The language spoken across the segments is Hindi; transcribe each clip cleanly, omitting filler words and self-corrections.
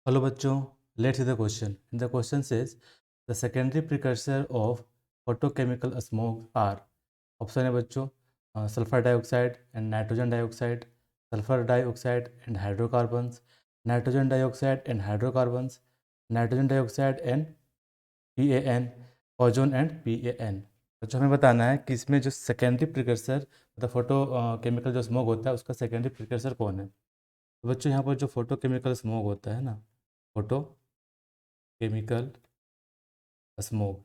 Hello बच्चों, let's see the question. The question says the secondary precursor of photochemical smoke are option है बच्चों sulphur dioxide and nitrogen dioxide, sulphur dioxide and hydrocarbons, nitrogen dioxide and hydrocarbons, nitrogen dioxide and PAN, ozone and PAN। बच्चों हमें बताना है कि इसमें जो सेकेंडरी प्रिकर्सर मतलब फोटो केमिकल जो स्मोक होता है उसका सेकेंडरी प्रिकर्सर कौन है। तो बच्चों यहाँ पर जो फोटो केमिकल स्मोक होता है ना, फोटो केमिकल स्मोक,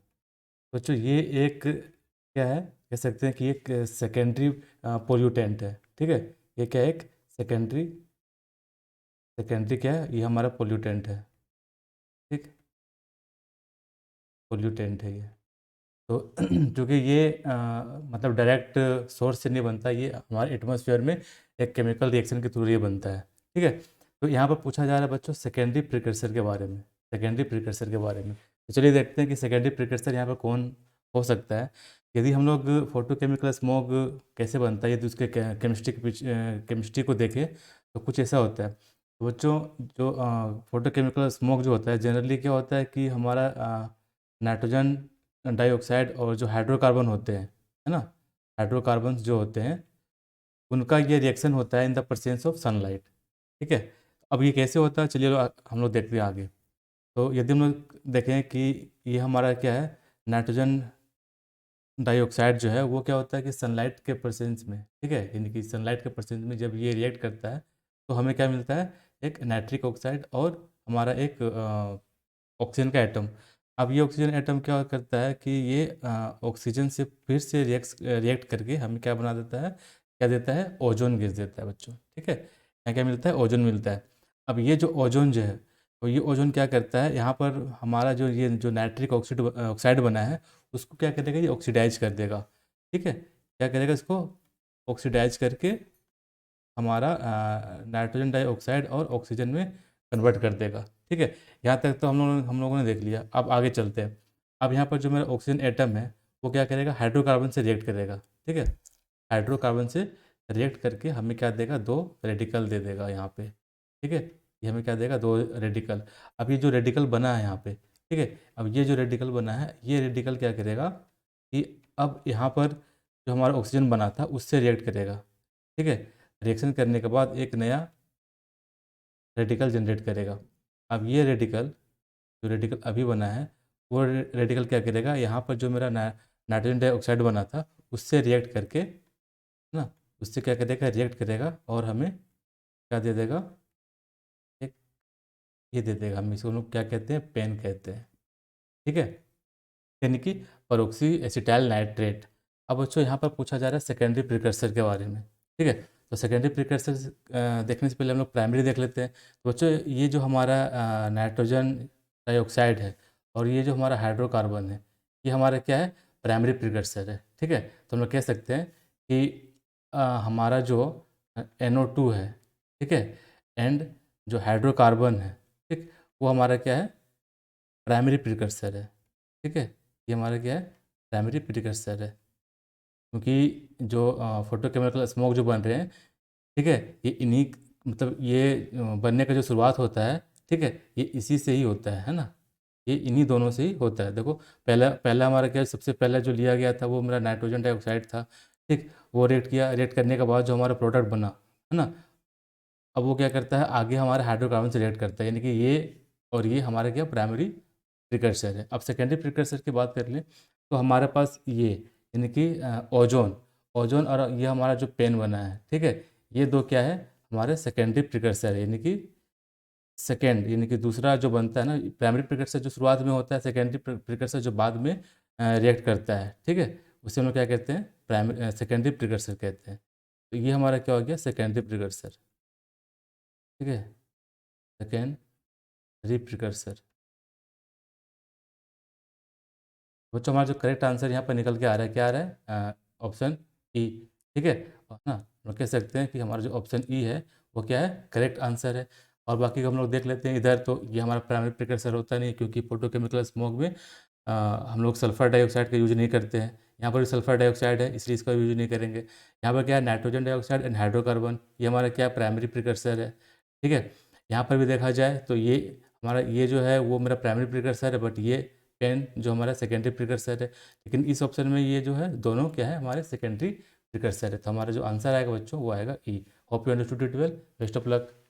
बच्चों ये एक क्या है, कह सकते हैं कि एक सेकेंडरी पोल्यूटेंट है। ठीक है, ये क्या है, एक सेकेंडरी सेकेंडरी क्या है, ये हमारा पोल्यूटेंट है। ठीक, पोल्यूटेंट है ये। तो चूँकि ये मतलब डायरेक्ट सोर्स से नहीं बनता, ये हमारे एटमॉस्फेयर में एक केमिकल रिएक्शन के थ्रू ये बनता है। ठीक है, तो यहाँ पर पूछा जा रहा है बच्चों सेकेंडरी प्रिकर्सर के बारे में, सेकेंडरी प्रिकर्सर के बारे में। तो चलिए देखते हैं कि सेकेंडरी प्रिकर्सर यहाँ पर कौन हो सकता है। यदि हम लोग फोटोकेमिकल स्मोक कैसे बनता है, यदि उसके केमिस्ट्री को देखें तो कुछ ऐसा होता है। तो बच्चों जो फोटोकेमिकल स्मोक जो होता है जनरली क्या होता है कि हमारा नाइट्रोजन डाइऑक्साइड और जो हाइड्रोकार्बन होते हैं, है ना, हाइड्रोकार्बन्स जो होते हैं उनका ये रिएक्शन होता है in the presence of sunlight. ठीक है, अब ये कैसे होता है, चलिए हम लोग देखते हैं आगे। तो यदि हम लोग देखें कि ये हमारा क्या है, नाइट्रोजन डाइऑक्साइड जो है वो क्या होता है कि सनलाइट के प्रेजेंस में, ठीक है, यानी कि सनलाइट के प्रेजेंस में जब ये रिएक्ट करता है तो हमें क्या मिलता है, एक नाइट्रिक ऑक्साइड और हमारा एक ऑक्सीजन का एटम। अब ये ऑक्सीजन एटम क्या करता है कि ये ऑक्सीजन से फिर से रिएक्ट करके हमें क्या बना देता है, क्या देता है, ओजोन गैस देता है बच्चों। ठीक है, यहाँ क्या मिलता है, ओजोन मिलता है। अब ये जो ओजोन जो है, तो ये ओजोन क्या करता है, यहाँ पर हमारा जो ये जो नाइट्रिक ऑक्साइड ऑक्साइड बना है उसको क्या करेगा, ये ऑक्सीडाइज कर देगा। ठीक है, क्या करेगा, इसको ऑक्सीडाइज करके हमारा नाइट्रोजन डाइऑक्साइड और ऑक्सीजन में कन्वर्ट कर देगा। ठीक है, यहाँ तक तो हम लोगों ने देख लिया। अब आगे चलते हैं। अब यहाँ पर जो मेरा ऑक्सीजन एटम है वो क्या करेगा, हाइड्रोकार्बन से रिएक्ट करेगा। ठीक है, हाइड्रोकार्बन से रिएक्ट करके हमें क्या देगा, दो रेडिकल दे देगा यहाँ पे। ठीक है, ये हमें क्या देगा, दो रेडिकल। अब ये जो रेडिकल बना है यहाँ पे, ठीक है, अब ये जो रेडिकल बना है ये रेडिकल क्या करेगा कि अब यहाँ पर जो हमारा ऑक्सीजन बना था उससे रिएक्ट करेगा। ठीक है, रिएक्शन करने के बाद एक नया रेडिकल जनरेट करेगा। अब ये रेडिकल, जो रेडिकल अभी बना है वो रेडिकल क्या करेगा, यहाँ पर जो मेरा नाइट्रोजन डाइऑक्साइड बना था उससे रिएक्ट करके, है ना, उससे क्या करेगा, रिएक्ट करेगा और हमें क्या दे देगा, एक ये दे देगा। हम इसको लोग क्या कहते हैं, पेन कहते हैं। ठीक है, यानी कि परोक्सी एसिटाइल नाइट्रेट। अब बच्चों यहाँ पर पूछा जा रहा है सेकेंडरी प्रिकर्सर के बारे में। ठीक है, तो सेकेंडरी प्रिकर्सर देखने से पहले हम लोग प्राइमरी देख लेते हैं। तो बच्चों ये जो हमारा नाइट्रोजन डाइऑक्साइड है और ये जो हमारा हाइड्रोकार्बन है ये हमारा क्या है, प्राइमरी प्रिकर्सर है। ठीक है, तो हम लोग कह सकते हैं कि हमारा जो NO2 है, ठीक है, एंड जो हाइड्रोकार्बन है, ठीक, वो हमारा क्या है, प्राइमरी प्रिकर्सर है। ठीक है, ये हमारा क्या है, प्राइमरी प्रिकर्सर है। क्योंकि जो फोटोकेमिकल स्मोक जो बन रहे हैं, ठीक है, ये इन्हीं मतलब ये बनने का जो शुरुआत होता है, ठीक है, ये इसी से ही होता है ना, ये इन्हीं दोनों से ही होता है। देखो पहला पहला हमारा क्या है, सबसे पहला जो लिया गया था वो मेरा नाइट्रोजन डाइऑक्साइड था। ठीक, वो रिएक्ट किया, रिएक्ट करने के बाद जो हमारा प्रोडक्ट बना, है ना, अब वो क्या करता है, आगे हमारे हाइड्रोकार्बन से रिएक्ट करता है, यानी कि ये और ये हमारा क्या, प्राइमरी प्रिकर्सर है। अब सेकेंडरी प्रिकर्सर की बात कर लें तो हमारे पास ये यानी कि ओजोन, ओजोन और ये हमारा जो पेन बना है, ठीक है, ये दो क्या है, हमारे सेकेंडरी प्रिकर्सर है। यानी कि सेकेंड यानी कि दूसरा जो बनता है ना, प्राइमरी प्रिकर्सर जो शुरुआत में होता है, सेकेंडरी प्रिकर्सर जो बाद में रिएक्ट करता है। ठीक है, उसे हम लोग क्या कहते हैं, प्राइमरी सेकेंडरी प्रिकर्सर कहते हैं। तो ये हमारा क्या हो गया, सेकेंडरी प्रिकर्सर। ठीक है, सेकेंडरी प्रिकर्सर। बच्चों हमारा जो करेक्ट आंसर यहाँ पर निकल के आ रहा है, क्या आ रहा है, ऑप्शन ई। ठीक है, और ना हम लोग कह सकते हैं कि हमारा जो ऑप्शन ई है वो क्या है, करेक्ट आंसर है। और बाकी का हम लोग देख लेते हैं इधर। तो ये हमारा प्राइमरी प्रिकर्सर होता नहीं, क्योंकि फोटोकेमिकल स्मोक में हम लोग सल्फर डाइऑक्साइड का यूज नहीं करते हैं। यहाँ पर भी सल्फर डाइऑक्साइड है इसलिए इसका यूज नहीं करेंगे। यहाँ पर क्या है, नाइट्रोजन डाइऑक्साइड एंड हाइड्रोकार्बन, ये हमारा क्या, प्राइमरी प्रिकर्सर है। ठीक है, यहाँ पर भी देखा जाए तो ये हमारा ये जो है वो मेरा प्राइमरी प्रिकर्सर है, बट ये पेन जो हमारा सेकेंडरी प्रिकर्सर है। लेकिन इस ऑप्शन में ये जो है दोनों क्या है, हमारे सेकेंडरी प्रिकर्सर है। तो हमारा जो आंसर आएगा बच्चों वो आएगा ई। Hope you understood it well. Best of luck.